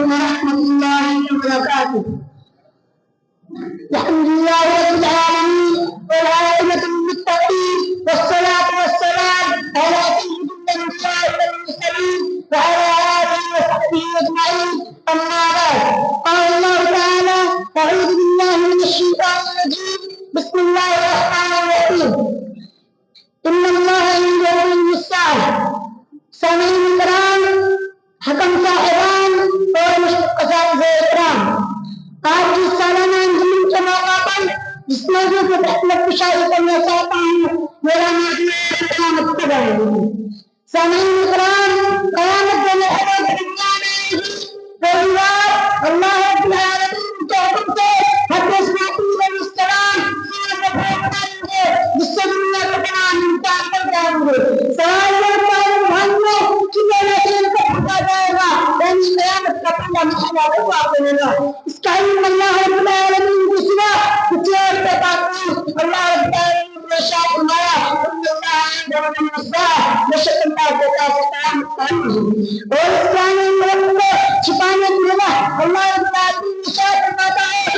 ورحمة الله وبركاته. الحمد لله رب العالمين والعاقبة للمتقين والصلاة والسلام على سيد الأنبياء والمرسلين وعلى آله وصحبه أجمعين. أما بعد، قال الله تعالى: أعوذ بالله من الشيطان الرجيم، بسم الله الرحمن الرحيم. إن الله عنده علم الساعة. سامعین کرام، حکم صاحبان اور اساتذہ اکرام، آج کی سالانہ انجمن کے موقع پر جس موضوع کو تحت کشائی کرنا چاہتا ہوں، میرا موضوع قیامت کب آئے گی. سامعین کرام، قیامت جو ہے دنیا میں پہلی بار اللہ رب العالمین کے حکم سے حضرت اسماعیل علیہ السلام جس سے دنیا کا تمام انسان کر جائیں گے. سوال کرتا ہے جائے گا، یعنی قیامت کا پہلا مرحلہ واقع ہوگا. اس کا علم اللہ رب العالمین کے سوا کچھ اور پتا نہیں. اللہ رب العالمین نے ارشاد فرمایا: بشک اللہ کے پاس قیامت کا علم ہے. اور اس قیامت کے علم کو چھپانے کی وجہ اللہ رب العالمین نے ارشاد فرماتا ہے: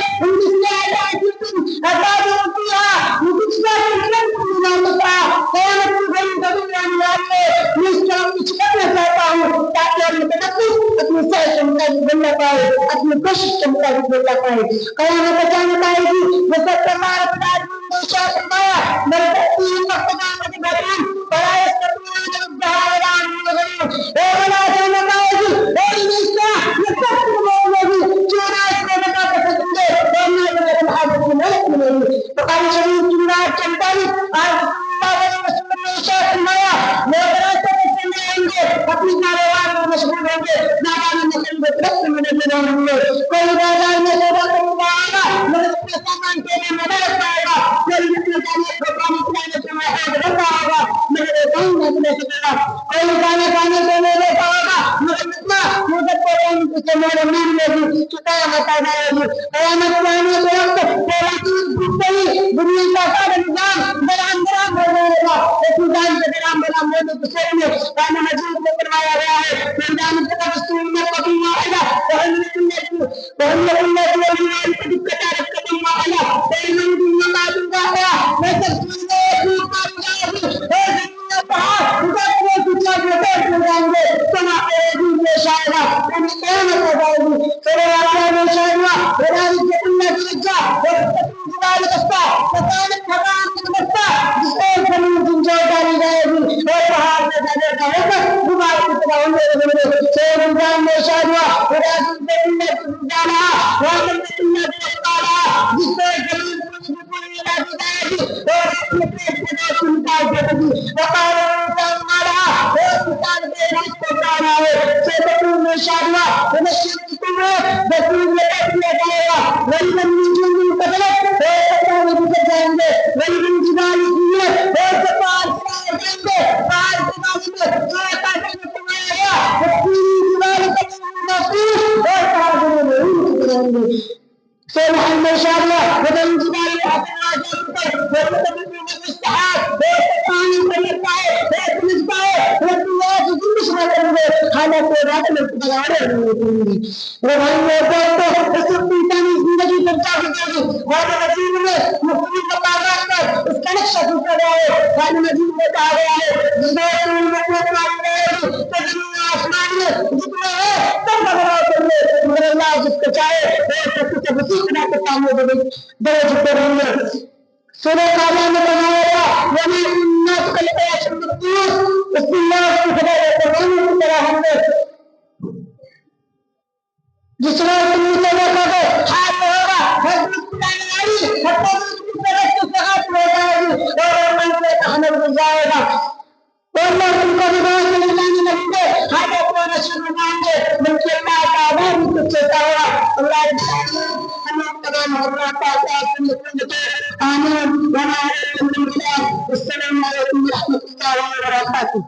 اپنی کوشش کے مطابق بولنا پائے. قیامت اچانک آئے گی. وسط ہمارا تعلیم نے کیا فرمایا: مرتبین مقدامت بران بڑا استقبال دہران مغرب اے بڑا اچانک آئے گی. اور نشا یہ سب موجود ہوگی. چورا اس کو بتا کر سکیں گے اور نہ بغیر حاضر کی ملک ملے گی. بخاری شریف کی روایت 44 آج اللہ علیہ وسلم نے ارشاد فرمایا: وہ براسے سے میں آئیں گے، اپنی کاروبار میں مشغول ہوں گے، ناکامی نسل میں درخت میں نظر آئیں گے. کوئی بازار میں سودا کرنے آئے گا مگر اپنے سامان کے لیے مدد پائے گا. کوئی اپنے جانے کو پانی پلانے کے لیے حاضر رکھا ہوگا مگر وہ کہیں نہیں لے سکے گا. کوئی کھانا کھانے کے لیے بیٹھا ہوگا مگر اتنا مدد کو سے میرے مان لے گی کہ قیامت آ جائے گی. قیامت کے آنے کے وقت پہلا چیز ڈوبتے ہی دنیا کا سارا نظام برام برام ہو جائے گا. ایک نظام سے برام برام ہونے کے سر میں قرآن مجید میں فرمایا گیا ہے: نظام سے رسول میں کبھی آئے گا وہی اللہ کی ولی کی دقت قدم والا پہلے دنیا کا دنیا گیا میں تفصیل میں ایک کامیابی ہے. دنیا کہا گزرنے کی چیز میں بیٹھ جائیں گے سنا دنیا شاعرہ ان قیامت ہو جائے گی. سورہ واقعہ میں شاعرہ برای کے اللہ کی رجا اور جبال رستہ مکانت مکان کی رستہ جس کو زمین جنجو ڈالی جائے گی اور پہاڑ میں جانے کا وقت گبار کی طرح ہونے لگے. سورہ رمضان میں شاعرہ برای کے اللہ کی جانا وعدم اللہ کی رستہ جس سے زمین خوشبو لگی جائے گی اور اپنے پیٹ میں دوست نکال دے گی. وقال انسان مالا اور انسان کے رزق کو پانا ہے. سورہ میں شاعرہ بنشر کی تمہیں بسیر میں کیا جائے گا ولیمن نجوم قدرت اور پتانے گزر جائیں گے ولیمن جبال کیے اور سپار سرائے جائیں گے. پہاڑ کے بازو میں جو آکاش میں سمایا گیا وہ پوری جبال قدیم محفوظ اور پہاڑوں میں روح جائیں گے. سورہ میں شاعرہ ولیمن جبال آسمان کے اوپر ولیمن مستحاب اور پانی میں پائے ایک مصباح رسولات جنس میں کریں گے حالت رات میں بگاڑے ہوئے گی. روحانی تو اس انسانی زندگی پر جا گزرے گی. قرآن مجید میں مختلف مقامات پر اس کا نقشہ کھینچا گیا ہے. قرآن مجید میں کہا گیا ہے جس آسمان میں جتنے ہیں سب بگڑا کر لے مگر اللہ جس کو چاہے اور کچھ وسیع بنا کے سامنے دے چکے رہیں گے. سورہ قاضیہ میں بنایا گیا یعنی الناس کا لقیاش المقدوس اس اللہ کی خدا قرآن کی طرح ہم نے جس وقت نیچے دیکھو گے ہاتھ میں ہوگا حضرت پلانے والی حتی کی طرف سے سغات ہو جائے گی اور من سے کہنے بھی جائے گا. اللہ تم کو دماغ میں لانے لگیں گے حاجت کو نشر بنائیں گے ملکی اللہ کا عذاب بھی کچھ ہوتا ہوگا. اللہ تمام حضرات آمین. السلام علیکم ورحمۃ اللہ وبرکاتہ.